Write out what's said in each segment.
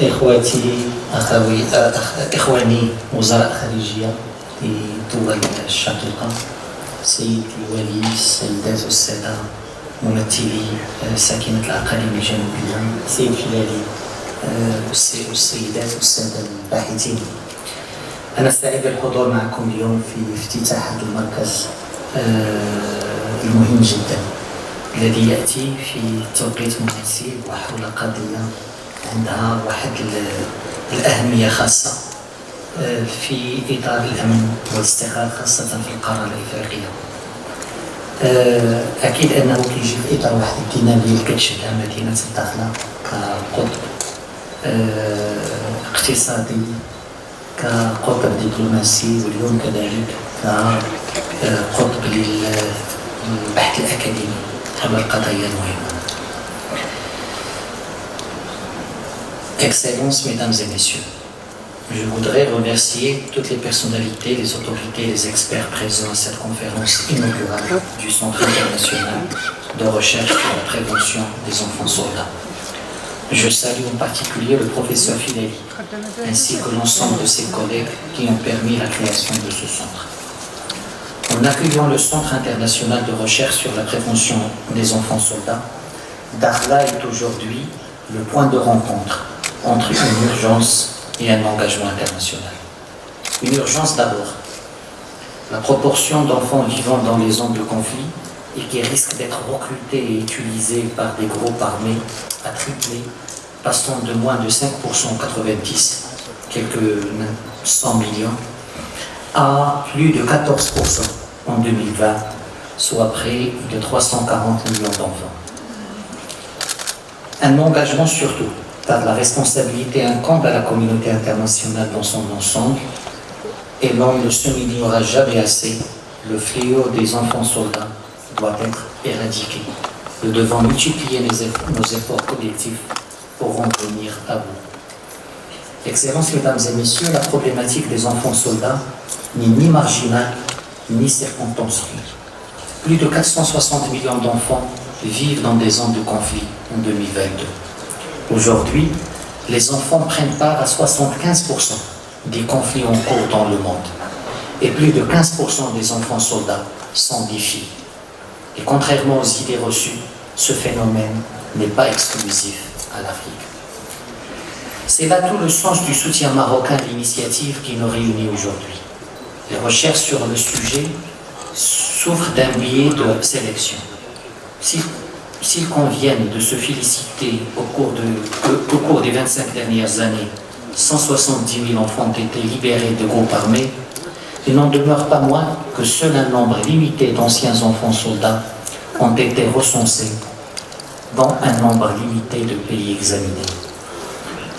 إخواتي إخواني وزراء خارجية لدول الشقيقة، سيد الولي، السيدات والسادة، ممثلي ساكنة الأقاليم الجنوبية، سيد الهلالي، والسيدات والسادة الباحثين، أنا سعيد بالحضور معكم اليوم في افتتاح هذا المركز المهم جدا الذي يأتي في توقيت مناسب وحول قضية عندها واحد الأهمية خاصة في إطار الأمن والاستقرار خاصة في القارة الإفريقية. أكيد أنه كيجي في إطار واحد الدينامية اللي كتشهدها مدينة الداخلة كقطب اقتصادي، كقطب دبلوماسي، واليوم كذلك كقطب للبحث الأكاديمي حول القضايا المهمة. Excellences, Mesdames et Messieurs, je voudrais remercier toutes les personnalités, les autorités, les experts présents à cette conférence inaugurale du Centre international de recherche sur la prévention des enfants soldats. Je salue en particulier le professeur Filelli, ainsi que l'ensemble de ses collègues qui ont permis la création de ce centre. En accueillant le Centre international de recherche sur la prévention des enfants soldats, Dakhla est aujourd'hui le point de rencontre entre une urgence et un engagement international. Une urgence d'abord. La proportion d'enfants vivant dans les zones de conflit et qui risquent d'être recrutés et utilisés par des groupes armés a triplé, passant de moins de 5% en 90, quelques 100 millions, à plus de 14% en 2020, soit près de 340 millions d'enfants. Un engagement surtout, car la responsabilité incombe à la communauté internationale dans son ensemble, et l'on ne se soulignera jamais assez, le fléau des enfants soldats doit être éradiqué. Nous devons multiplier nos efforts collectifs pour en venir à bout. Excellences, Mesdames et Messieurs, la problématique des enfants soldats n'est ni marginale ni circonstancielle. Plus de 460 millions d'enfants vivent dans des zones de conflit en 2022. Aujourd'hui, les enfants prennent part à 75% des conflits en cours dans le monde. Et plus de 15% des enfants soldats sont des filles. Et contrairement aux idées reçues, ce phénomène n'est pas exclusif à l'Afrique. C'est là tout le sens du soutien marocain de l'initiative qui nous réunit aujourd'hui. Les recherches sur le sujet souffrent d'un biais de sélection. S'il convient de se féliciter au cours des 25 dernières années, 170 000 enfants ont été libérés de groupes armés, il n'en demeure pas moins que seul un nombre limité d'anciens enfants soldats ont été recensés dans un nombre limité de pays examinés.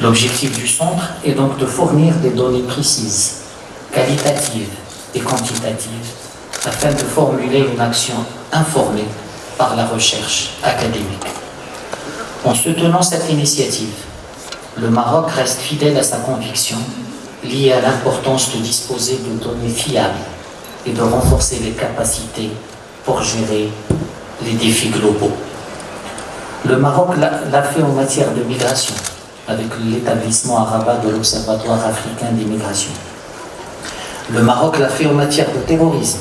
L'objectif du centre est donc de fournir des données précises, qualitatives et quantitatives, afin de formuler une action informée par la recherche académique. En soutenant cette initiative, le Maroc reste fidèle à sa conviction liée à l'importance de disposer de données fiables et de renforcer les capacités pour gérer les défis globaux. Le Maroc l'a fait en matière de migration avec l'établissement à Rabat de l'Observatoire africain des migrations. Le Maroc l'a fait en matière de terrorisme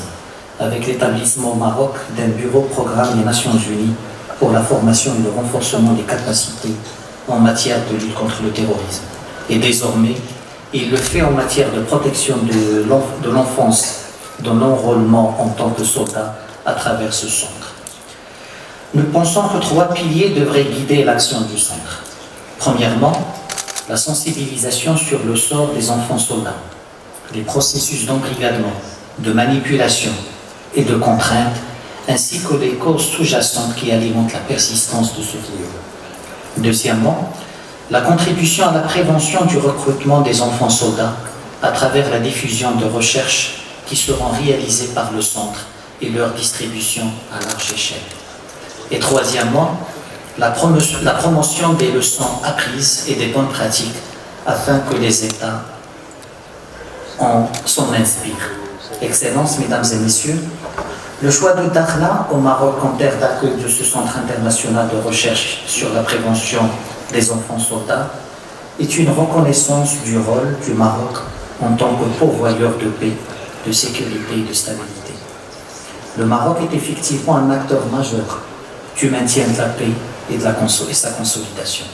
avec l'établissement au Maroc d'un bureau programme des Nations Unies pour la formation et le renforcement des capacités en matière de lutte contre le terrorisme. Et désormais, il le fait en matière de protection de l'enfance, de l'enrôlement en tant que soldat à travers ce centre. Nous pensons que 3 piliers devraient guider l'action du centre. Premièrement, la sensibilisation sur le sort des enfants soldats, les processus d'embrigadement, de manipulation et de contrainte, ainsi que les causes sous-jacentes qui alimentent la persistance de ce fléau. Deuxièmement, la contribution à la prévention du recrutement des enfants soldats à travers la diffusion de recherches qui seront réalisées par le centre et leur distribution à large échelle. Et troisièmement, la promotion des leçons apprises et des bonnes pratiques afin que les États s'en inspirent. Excellences, Mesdames et Messieurs, le choix de Dakhla au Maroc comme terre d'accueil de ce centre international de recherche sur la prévention des enfants soldats est une reconnaissance du rôle du Maroc en tant que pourvoyeur de paix, de sécurité et de stabilité. Le Maroc est effectivement un acteur majeur du maintien de la paix et sa consolidation.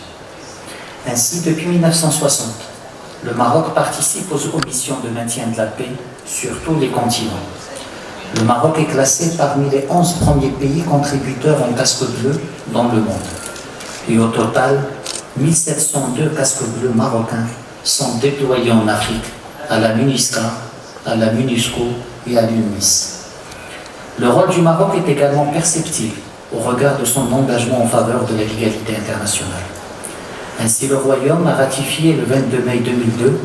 Ainsi, depuis 1960, le Maroc participe aux missions de maintien de la paix sur tous les continents. Le Maroc est classé parmi les 11 premiers pays contributeurs en casque bleu dans le monde. Et au total, 1702 casques bleus marocains sont déployés en Afrique, à la MINUSCA, à la MINUSCO et à l'UNMIS. Le rôle du Maroc est également perceptible au regard de son engagement en faveur de la légalité internationale. Ainsi, le Royaume a ratifié le 22 mai 2002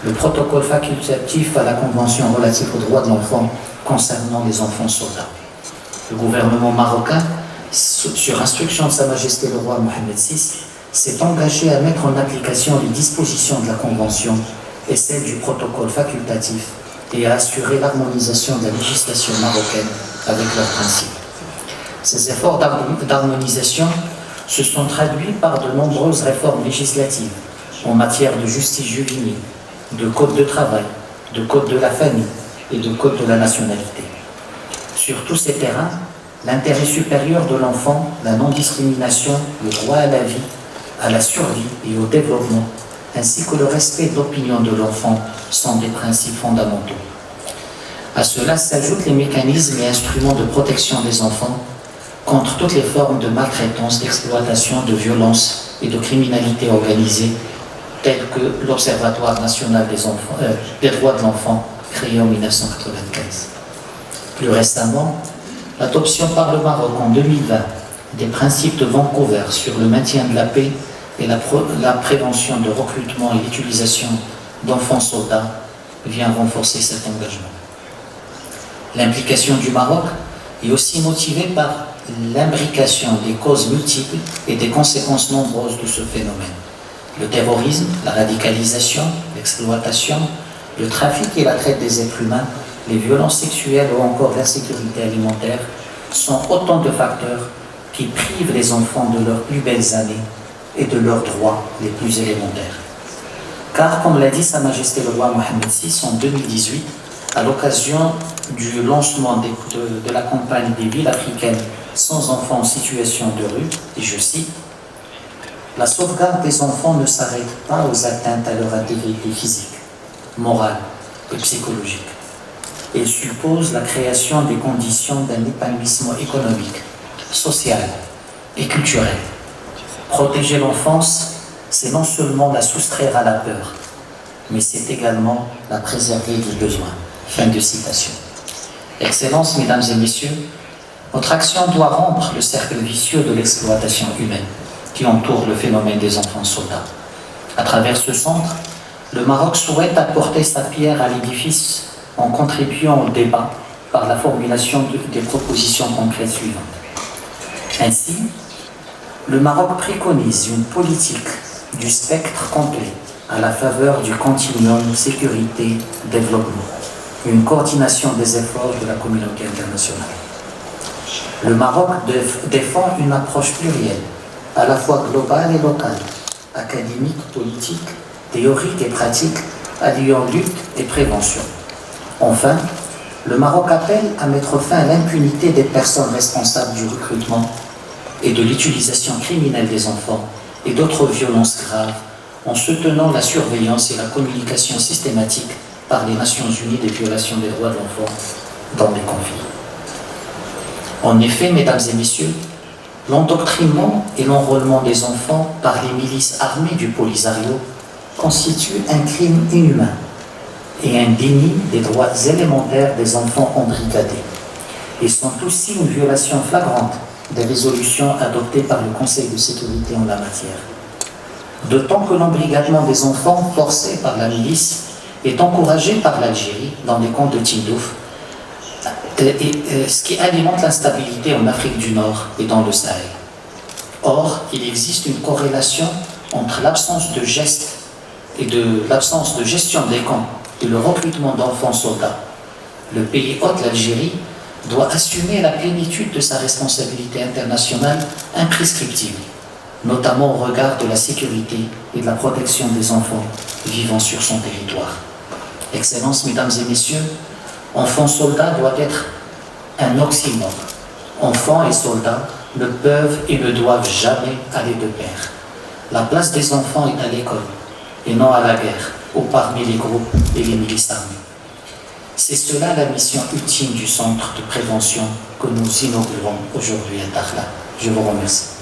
le protocole facultatif à la Convention relative aux droits de l'enfant concernant les enfants soldats. Le gouvernement marocain, sur instruction de Sa Majesté le roi Mohammed VI, s'est engagé à mettre en application les dispositions de la Convention et celles du protocole facultatif et à assurer l'harmonisation de la législation marocaine avec leurs principes. Ces efforts d'harmonisation se sont traduits par de nombreuses réformes législatives en matière de justice juvénile, de code de travail, de code de la famille et de code de la nationalité. Sur tous ces terrains, l'intérêt supérieur de l'enfant, la non-discrimination, le droit à la vie, à la survie et au développement, ainsi que le respect de l'opinion de l'enfant sont des principes fondamentaux. À cela s'ajoutent les mécanismes et instruments de protection des enfants contre toutes les formes de maltraitance, d'exploitation, de violence et de criminalité organisée, tels que l'Observatoire national des droits de l'enfant, créé en 1995. Plus récemment, l'adoption par le Maroc en 2020 des principes de Vancouver sur le maintien de la paix et la prévention de recrutement et l'utilisation d'enfants soldats vient renforcer cet engagement. L'implication du Maroc est aussi motivée par l'imbrication des causes multiples et des conséquences nombreuses de ce phénomène. Le terrorisme, la radicalisation, l'exploitation, le trafic et la traite des êtres humains, les violences sexuelles ou encore l'insécurité alimentaire sont autant de facteurs qui privent les enfants de leurs plus belles années et de leurs droits les plus élémentaires. Car, comme l'a dit Sa Majesté le roi Mohammed VI en 2018, à l'occasion du lancement de la campagne des villes africaines sans enfants en situation de rue, et je cite, « La sauvegarde des enfants ne s'arrête pas aux atteintes à leur intégrité physique, morale et psychologique. Elle suppose la création des conditions d'un épanouissement économique, social et culturel. Protéger l'enfance, c'est non seulement la soustraire à la peur, mais c'est également la préserver du besoin. » Fin de citation. Excellences, Mesdames et Messieurs, notre action doit rompre le cercle vicieux de l'exploitation humaine qui entoure le phénomène des enfants soldats. À travers ce centre, le Maroc souhaite apporter sa pierre à l'édifice en contribuant au débat par la formulation des propositions concrètes suivantes. Ainsi, le Maroc préconise une politique du spectre complet à la faveur du continuum sécurité-développement, une coordination des efforts de la communauté internationale. Le Maroc défend une approche plurielle, à la fois globale et locale, académique, politique, théorique et pratique, alliant lutte et prévention. Enfin, le Maroc appelle à mettre fin à l'impunité des personnes responsables du recrutement et de l'utilisation criminelle des enfants et d'autres violences graves en soutenant la surveillance et la communication systématique par les Nations Unies des violations des droits de l'enfant dans les conflits. En effet, Mesdames et Messieurs, l'endoctrinement et l'enrôlement des enfants par les milices armées du Polisario constitue un crime inhumain et un déni des droits élémentaires des enfants embrigadés et sont aussi une violation flagrante des résolutions adoptées par le Conseil de sécurité en la matière. D'autant que l'embrigadement des enfants forcés par la milice est encouragé par l'Algérie dans les camps de Tindouf, ce qui alimente l'instabilité en Afrique du Nord et dans le Sahel. Or, il existe une corrélation entre l'absence de gestes et de l'absence de gestion des camps et le recrutement d'enfants soldats. Le pays hôte, l'Algérie, doit assumer la plénitude de sa responsabilité internationale imprescriptible notamment au regard de la sécurité et de la protection des enfants vivant sur son territoire. Excellences, Mesdames et Messieurs, enfant-soldat doit être un oxymore. Enfants et soldats ne peuvent et ne doivent jamais aller de pair. La place des enfants est à l'école et non à la guerre ou parmi les groupes et les milices armées. C'est cela la mission ultime du centre de prévention que nous inaugurons aujourd'hui à Dakhla. Je vous remercie.